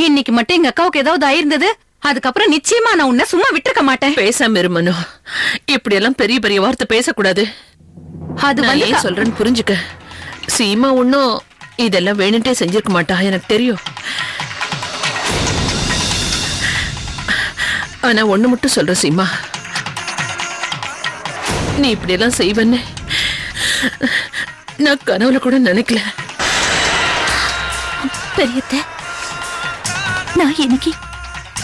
இன்னைக்கு மட்டும் எங்க அக்காவுக்கு ஏதாவது ஆயிருந்தது, அதுக்கப்புறம் நிச்சயமா நான் உன்னை சும்மா விட்டுருக்க மாட்டேன். பேசாம இரு மனோ. இப்படி எல்லாம் பெரிய பெரிய வார்த்தை பேசக்கூடாது. அது நான் ஏன் சொல்றேன்னு புரிஞ்சுக்க. சீமா ஒன்னும் இதெல்லாம் வேணுட்டே செஞ்சிருக்க மாட்டா, எனக்கு தெரியும். ஆனா ஒண்ணு மட்டும் சொல்ற சீமா, நீ இப்படி எல்லாம் செய்வன்னு நான் கனவுல கூட நினைக்கல. பெரியத்த, நான் இன்னைக்கு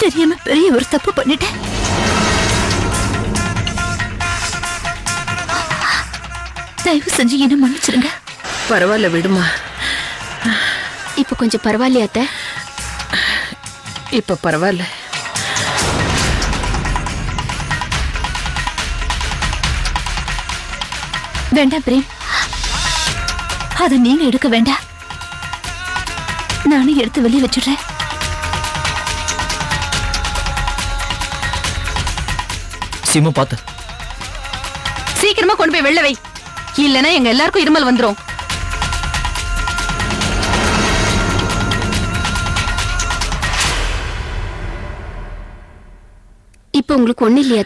தெரியாம பெரிய ஒரு தப்பு பண்ணிட்டேன். தயவு செஞ்சு என்ன மன்னிச்சிருங்க. பரவாயில்ல விடுமா. இப்ப கொஞ்சம் பரவாயில்லையா அத்தை? இப்ப பரவாயில்ல. வேண்டாம் பிரேம், அத நீங்க எடுக்க வேண்டாம். நானும் எடுத்து வெளியே வச்சுடுறேன். சீமா பாத்து சீக்கிரமா கொண்டு போய் வெளில வை, இல்லனா எங்க எல்லாருக்கும் இருமல் வந்துரும். இப்ப உங்களுக்கு ஒண்ணு இல்லையா?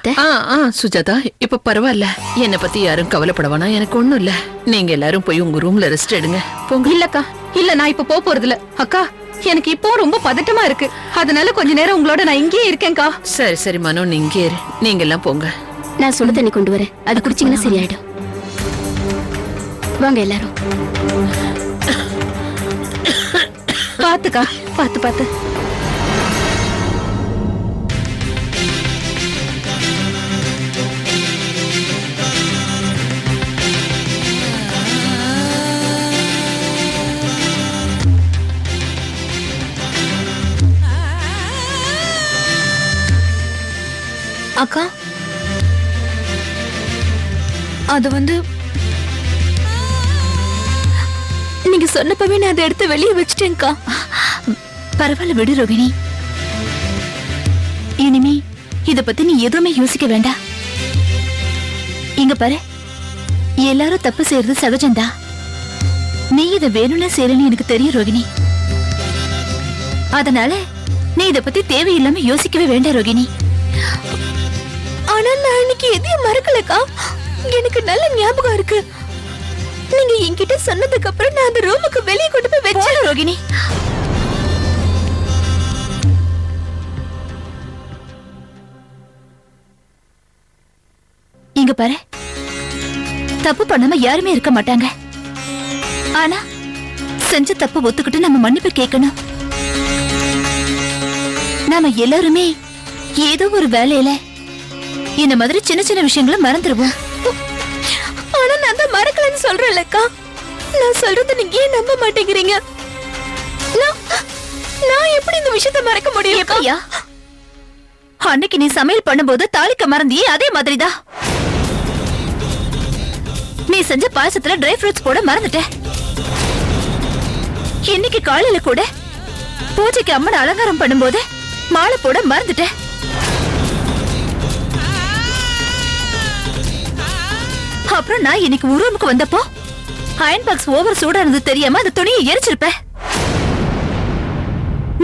சுஜாதா, இப்ப பரவாயில்ல. என்ன பத்தி யாரும் கவலைப்படவானா, எனக்கு ஒண்ணும் இல்ல. நீங்க எல்லாரும் போய் உங்க ரூம்ல ரெஸ்ட் எடுங்க போங்க. இல்லக்கா, இல்ல நான் இப்ப போறது இல்ல. அக்கா, எனக்கு இப்போ ரொம்ப பதட்டமா இருக்கு, அதனால கொஞ்ச நேரம் உங்களோட நான் இங்கேயே இருக்கேன்க்கா. சரி சரி மனோ, நீ இங்கே இரு. நீங்க எல்லாம் போங்க. நான் சுடு தண்ணி கொண்டு வரேன், அது குடிச்சீங்கன்னா சரியாயிடும். வாங்க எல்லாரும். பாத்துக்கா, பாத்து பாத்து. அக்கா, அது நீங்க சொன்னப்பவே நான் அதை எடுத்து வெளியே வச்சிட்டேன்க்கா. பரவாயில்ல விடு ரோகிணி, இனிமே இத பத்தி நீ எதுவுமே யோசிக்க வேண்டாம். இங்க பாரு, எல்லாரும் தப்பு செய்யறது சகஜம்தா. நீ இத வேணும்னு செய்யறன்னு எனக்கு தெரியும் ரோகிணி. அதனால நீ இத பத்தி தேவையில்லாம யோசிக்கவே வேண்டாம் ரோகிணி. ஆனா நான் இன்னைக்கு எதையும் மறக்கலக்கா, எனக்கு நல்ல ஞாபகம் இருக்கு. நீங்க என்கிட்ட சொன்னதுக்கு அப்புறம் நான் அந்த ரூமுக்கு வெளியே கொண்டு போய் வச்சேன் ரோகிணி. இங்க பாரு, தப்பு பண்ணாம யாருமே இருக்க மாட்டாங்க. ஆனா செஞ்ச தப்பு ஒத்துக்கிட்டு நம்ம மன்னிப்பு கேட்கணும். நாம எல்லாருமே ஏதோ ஒரு வேலையில இந்த மாதிரி சின்ன சின்ன விஷயங்களை மறந்துடுவோம். ஆனா நான் தான் மறக்கலன்னு சொல்றேன்லக்கா. நான் சொல்றது நீங்க ஏன் நம்ப மாட்டேங்கிறீங்க? நான் எப்படி இந்த விஷயத்தை மறக்க முடியும்? எப்படியா? அன்னைக்கு நீ சமையல் பண்ணும்போது தாளிக்க மறந்தியே, அதே மாதிரிதான் நீ செஞ்ச பாயசத்துல ட்ரை ஃப்ரூட்ஸ் போட மறந்துட்ட. இன்னைக்கு காலையில கூட பூஜைக்கு அம்மன் அலங்காரம் பண்ணும்போது மாலை போட மறந்துட்ட. அப்புறம் நான் இன்னைக்கு ரூமுக்கு வந்தப்போ அயன் பாக்ஸ் ஓவர் சூடா இருந்து தெரியாம அந்த துணியை எரிச்சிருப்ப.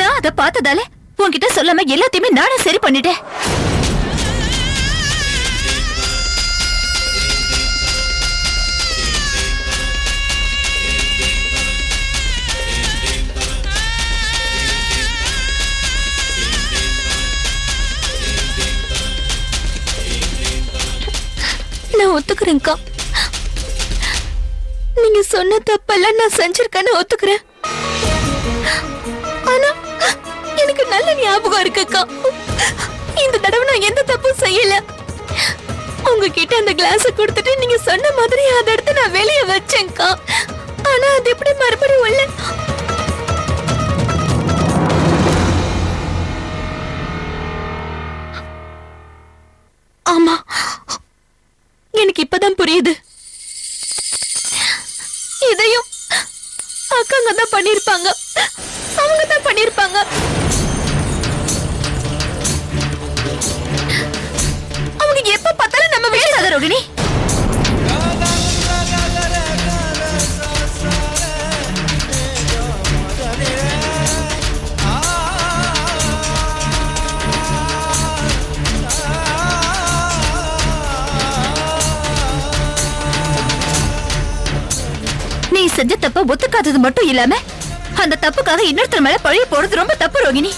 நான் அதை பார்த்ததால உன்கிட்ட சொல்லாம எல்லாத்தையுமே நானே சரி பண்ணிட்டேன். நான் ஒத்துக்கிறேன்க்கா, நீங்க சொன்ன தப்பெல்லாம் நான் செஞ்சிருக்கேன்னு ஒத்துக்கிறேன். ஆனா எனக்கு நல்ல ஞாபகம் இருக்குக்கா, இந்த தடவை நான் எந்த தப்பும் செய்யல. உங்ககிட்ட அந்த கிளாஸ் கொடுத்துட்டு நீங்க சொன்ன மாதிரி அதை எடுத்து நான் வெளியே வச்சேன்க்கா. ஆனா அது எப்படி மறுபடியும் உள்ள? ஆமா, எனக்கு இப்பதான் புரியுது. இதையும் அக்காங்க தான் பண்ணிருப்பாங்க, அவங்க தான் பண்ணிருப்பாங்க. அவங்க எப்ப பார்த்தாலும் நம்ம வேலை ரோகிணி. தப்ப ஒத்துக்காதது மட்டும் இல்லாம அந்த தப்புக்காக இன்னொருத்தர் மேல பழிய போறது ரொம்ப தப்பு ரோகிணி.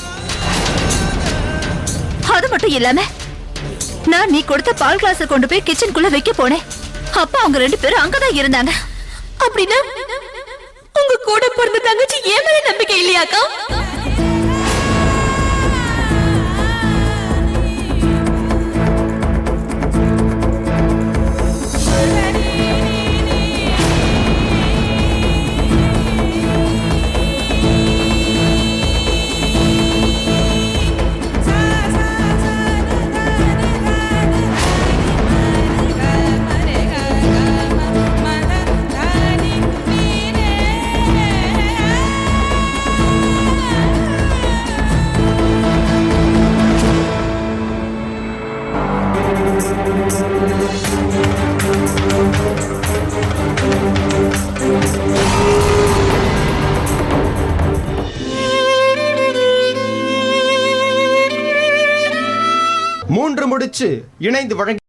அது மட்டும் இல்லாம நான் நீ கொடுத்த பால் கிளாஸை கொண்டு போய் கிச்சனுக்குள்ள வைக்க போனேன். அப்ப அவங்க 2 பேரும் அங்கதான் இருந்தாங்க. அப்படின்னா உங்க கூட பிறந்த தங்கச்சி ஏன் மேல நம்பிக்கை இல்லையாக்கா? மூன்று முடிச்சு இணைந்து வழங்கி